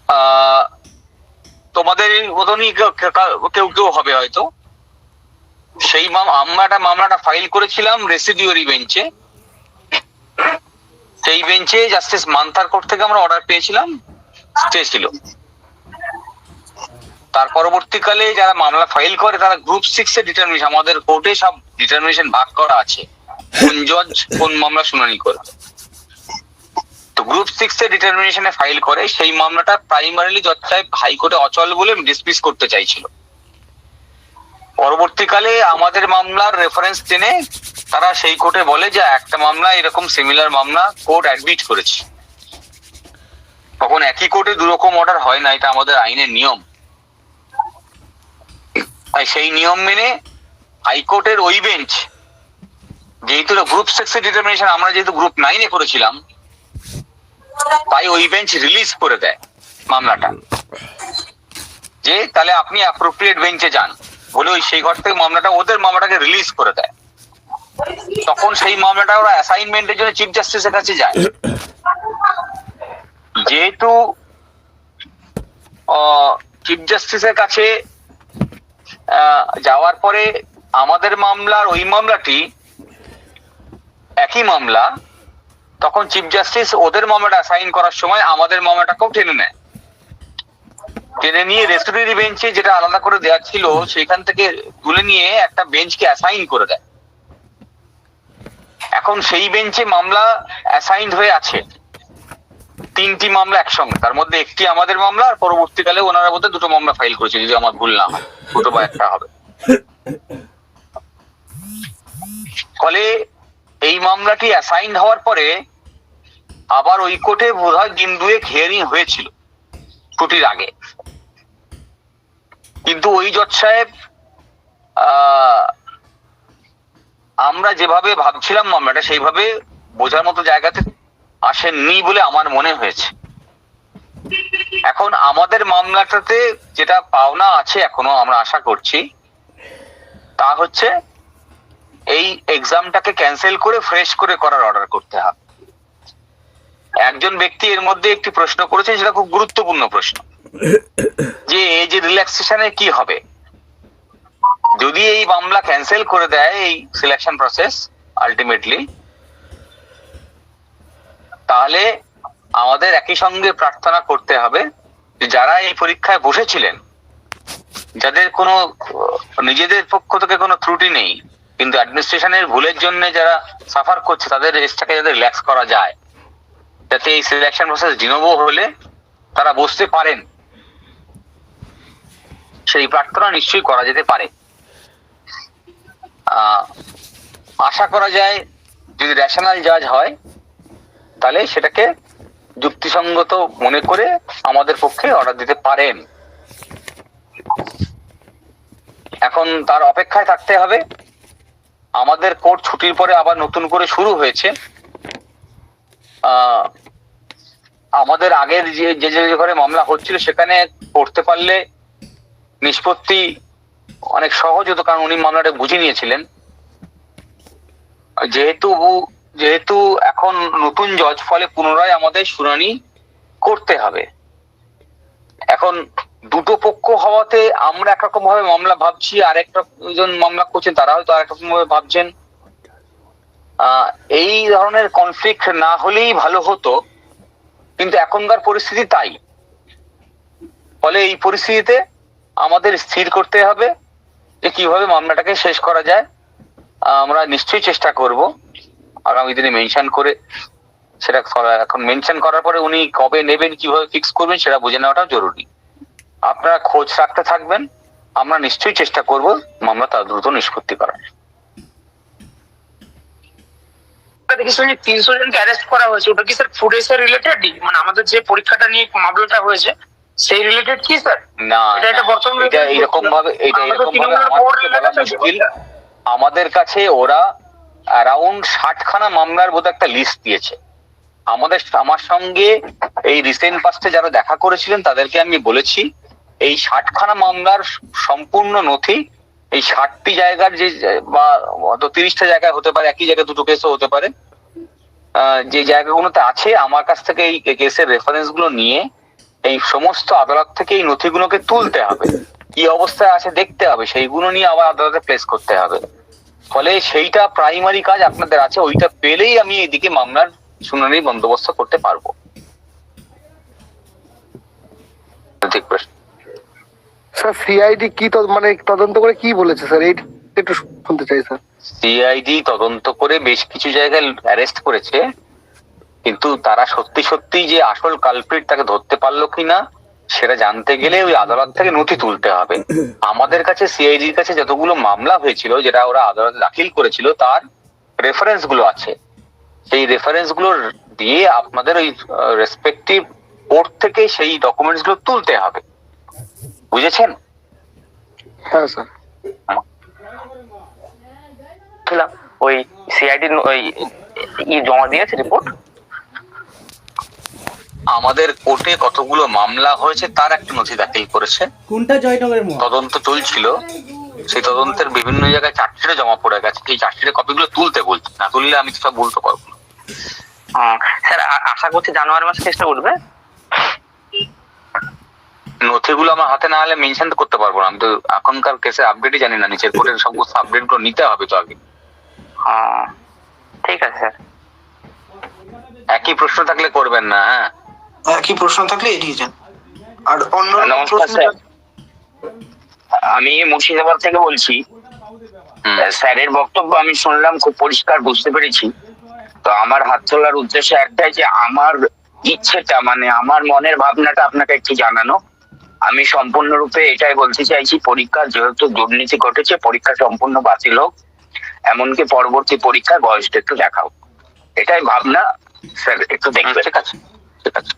আহ তোমাদের মতনই কেউ কেউ হবে হয়তো। সেই মামলাটা ফাইল করেছিলাম রেসিডিউরি বেঞ্চে। সেই বেঞ্চে জাস্টিস মান্থার কোর্ট থেকে আমরা অর্ডার পেয়েছিলাম, স্টে ছিল। তার পরবর্তীকালে যারা মামলা ফাইল করে তারা গ্রুপ 6 এর ডিটারমিনেশন, আমাদের কোর্টে সব ডিটারমিনেশন ভাগ করা আছে কোন জজ কোন মামলা শুনানি করে। তো গ্রুপ 6 এর ডিটারমিনেশনে ফাইল করে সেই মামলাটা প্রাইমারিলি জজ সাহেব হাইকোর্টে অচল বলে ডিসমিস করতে চাইছিল। পরবর্তীকালে আমাদের মামলার রেফারেন্স টেনে তারা সেই কোর্টে বলে যে একটা মামলা এরকম সিমিলার মামলা কোর্ট অ্যাডমিট করেছে। তখন একই কোর্টে দুরকম অর্ডার হয় না, এটা আমাদের আইনের নিয়ম। তাই সেই নিয়ম মেনে হাইকোর্টের ওই বেঞ্চ, যেহেতু গ্রুপ 6 এর ডিটারমিনেশন আমরা যেহেতু গ্রুপ 9 এ করেছিলাম, তাই ওই বেঞ্চ রিলিজ করে দেয় মামলাটা, যে তাহলে আপনি অ্যাপ্রোপ্রিয়েট বেঞ্চে যান বলে ওই সেই ঘর থেকে ওদের মামলাটাকে রিলিজ করে দেয়। তখন সেই মামলাটা ওরা অ্যাসাইনমেন্টের জন্য চিফ জাস্টিসের কাছে যায়। যেহেতু চিফ জাস্টিসের কাছে যাওয়ার পরে আমাদের মামলার ওই মামলাটি একই মামলা, তখন চিফ জাস্টিস ওদের মামলাটা অ্যাসাইন করার সময় আমাদের মামলাটাকেও টেনে নেয়। টেনে নিয়ে রেস্টুরেন্ট বেঞ্চে যেটা আলাদা করে দেওয়া ছিল সেখান থেকে তুলে নিয়ে একটা বেঞ্চকে অ্যাসাইন করে দেয়। এখন সেই বেঞ্চে মামলা অ্যাসাইন্ড হয়ে আছে 3টি মামলা একসঙ্গে, তার মধ্যে একটি আমাদের মামলা, আর পরবর্তীকালে ওনারা বোধহয় 2টো মামলা ফাইল করেছে, যদি আমার ভুল না হয় 2টো বা 1টা হবে। ফলে এই মামলাটি অ্যাসাইন্ড হওয়ার পরে আবার ওই কোর্টে বোধহয় 2 হিয়ারিং হয়েছিল ছুটির আগে, কিন্তু ওই জজ সাহেব আমরা যেভাবে ভাবছিলাম মামলাটা সেইভাবে বোঝার মতো জায়গাতে আসেননি বলে আমার মনে হয়েছে। এখন আমাদের মামলাটাতে যেটা পাওনা আছে এখনো আমরা আশা করছি তা হচ্ছে এই এক্সামটাকে ক্যান্সেল করে ফ্রেশ করে করার অর্ডার করতে হবে। একজন ব্যক্তি এর মধ্যে একটি প্রশ্ন করেছেন, সেটা খুব গুরুত্বপূর্ণ প্রশ্ন, যে এই যে রিল্যাক্সেশনে কি হবে যদি এই মামলা ক্যান্সেল করে দেয় এই সিলেকশন প্রসেস আলটিমেটলি, তাহলে আমাদের একই সঙ্গে প্রার্থনা করতে হবে যে যারা এই পরীক্ষায় বসেছিলেন, যাদের কোনো নিজেদের পক্ষ থেকে কোনো ত্রুটি নেই কিন্তু অ্যাডমিনিস্ট্রেশনের ভুলের জন্য যারা সাফার করছে, তাদের রেস্টটাকে যাতে রিল্যাক্স করা যায়, যাতে এই সিলেকশন প্রসেস ডিনোভো হলে তারা বসতে পারেন, সেই প্রার্থনা নিশ্চয়ই করা যেতে পারে। আশা করা যায় যদি রেশনাল জাজ হয় তাহলে সেটাকে যুক্তিসঙ্গত মনে করে আমাদের পক্ষে অর্ডার দিতে পারেন। এখন তার অপেক্ষায় থাকতে হবে। আমাদের কোর্ট ছুটির পরে আবার নতুন করে শুরু হয়েছে। আমাদের আগের যে ঘরে মামলা হচ্ছিল সেখানে করতে পারলে নিষ্পত্তি অনেক সহজ হতো, কারণ উনি মামলাটা বুঝে নিয়েছিলেন। যেহেতু এখন নতুন জজ, ফলে পুনরায় আমাদের শুনানি করতে হবে। এখন 2টো পক্ষ হওয়াতে আমরা একরকম ভাবে মামলা ভাবছি, আরেকটা জন মামলা করছেন তারা হয়তো আরেক রকম ভাবে ভাবছেন। এই ধরনের কনফ্লিক্ট না হলেই ভালো হতো, কিন্তু এখনকার পরিস্থিতি তাই। ফলে এই পরিস্থিতিতে আমাদের স্থির করতে হবে যে কিভাবে মামলাটাকে শেষ করা যায়। আমরা নিশ্চয়ই চেষ্টা করব আগামী দিনে মেনশন করে সেটা। এখন মেনশন করার পরে উনি কবে নেবেন, কিভাবে ফিক্স করবেন সেটা বুঝে নেওয়াটা জরুরি। আপনারা খোঁজ রাখতে থাকবেন, আমরা নিশ্চয়ই চেষ্টা করব মামলা তার দ্রুত নিষ্পত্তি করার। দেখি 300 জনকে অ্যারেস্ট করা হয়েছে, ওটা কি স্যার ফুটেজের রিলেটেড? মানে আমাদের যে পরীক্ষাটা নিয়ে মামলাটা হয়েছে সেই রিলেটেড কি স্যার? না, এটা এরকম ভাবে মুশকিল। আমাদের কাছে ওরা অ্যারাউন্ড 60খানা মামলার বোধ একটা লিস্ট দিয়েছে। আমার সঙ্গে এই রিসেন্ট পাস্টে যারা দেখা করেছিলেন তাদেরকে আমি বলেছি এই 60খানা মামলার সম্পূর্ণ নথি, এই 60টি জায়গার যে বা 30টা জায়গায় হতে পারে, একই জায়গায় 2টো কেসও হতে পারে, যে জায়গাগুলোতে আছে আমার কাছ থেকে এই কেসের রেফারেন্স গুলো নিয়ে এই সমস্ত আদালত থেকে এই নথিগুলোকে তুলতে হবে, কি অবস্থায় আছে দেখতে হবে, সেইগুলো নিয়ে আবার আদালতে প্লেস করতে হবে। ফলে সেইটা প্রাইমারি কাজ আপনাদের আছে, ওইটা পেলেই আমি এদিকে মামলার শুনানি বন্দোবস্ত করতে পারবো। ঠিক প্রশ্ন। স্যার সিআইডি কি মানে তদন্ত করে কি বলেছে স্যার, এই একটু শুনতে চাই স্যার। সিআইডি তদন্ত করে বেশ কিছু জায়গায় অ্যারেস্ট করেছে, কিন্তু তারা সত্যি সত্যি যে আসল কালপ্রিট তাকে ধরতে পারলো কিনা সেটা জানতে গেলে ওই আদালত থেকে নথি তুলতে হবে। আমাদের কাছে সিআইডির কাছে যতগুলো মামলা হয়েছিল যেটা ওরা আদালতে দাখিল করেছিল তার রেফারেন্স গুলো আছে, সেই রেফারেন্স গুলো দিয়ে আপনাদের ওই রেসপেক্টিভ কোর্ট থেকে সেই ডকুমেন্টস গুলো তুলতে হবে, বুঝেছেন? হ্যাঁ স্যার। ওই সিআইডি ওই জমা দিয়েছে রিপোর্ট। আমাদের কোর্টে কতগুলো মামলা হয়েছে তার একটা নথি দাখিল করেছে, কোনটা জয়নগরের মোড়? তদন্ত চলছিল, সেই তদন্তের বিভিন্ন জায়গায় চার্জশিটে জমা পড়ে গেছে, সেই চার্জশিটের কপিগুলো তুলতে বলছি, না তুললে আমি তো সব বলতে পারবো না। স্যার আশা করছি জানুয়ারি মাসে কেসটা উঠবে। নথিগুলো আমার হাতে না হলে মেনশন করতে পারবো না, আমি তো এখনকার কেসের আপডেটই জানি না, নিচের কোর্টের সমস্ত আপডেট গুলো নিতে হবে তো আগে। ঠিক আছে স্যার। একই প্রশ্ন থাকলে করবেন না। হ্যাঁ, একই প্রশ্ন থাকলে এড়িয়ে যান। আর অন্য নমস্কার স্যার, আমি মুর্শিদাবাদ থেকে বলছি। স্যারের বক্তব্য আমি শুনলাম, খুব পরিষ্কার বুঝতে পেরেছি। তো আমার হাত তোলার উদ্দেশ্য একটাই, যে আমার ইচ্ছেটা মানে আমার মনের ভাবনাটা আপনাকে একটু জানানো। আমি সম্পূর্ণরূপে এটাই বলতে চাইছি, পরীক্ষা যেহেতু দুর্নীতি ঘটেছে, পরীক্ষা সম্পূর্ণ বাতিল হোক, এমনকি পরবর্তী পরীক্ষায় বয়সটা একটু দেখাও, এটাই ভাবনা। স্যার একটু দেখবেন। ঠিক আছে, ঠিক আছে।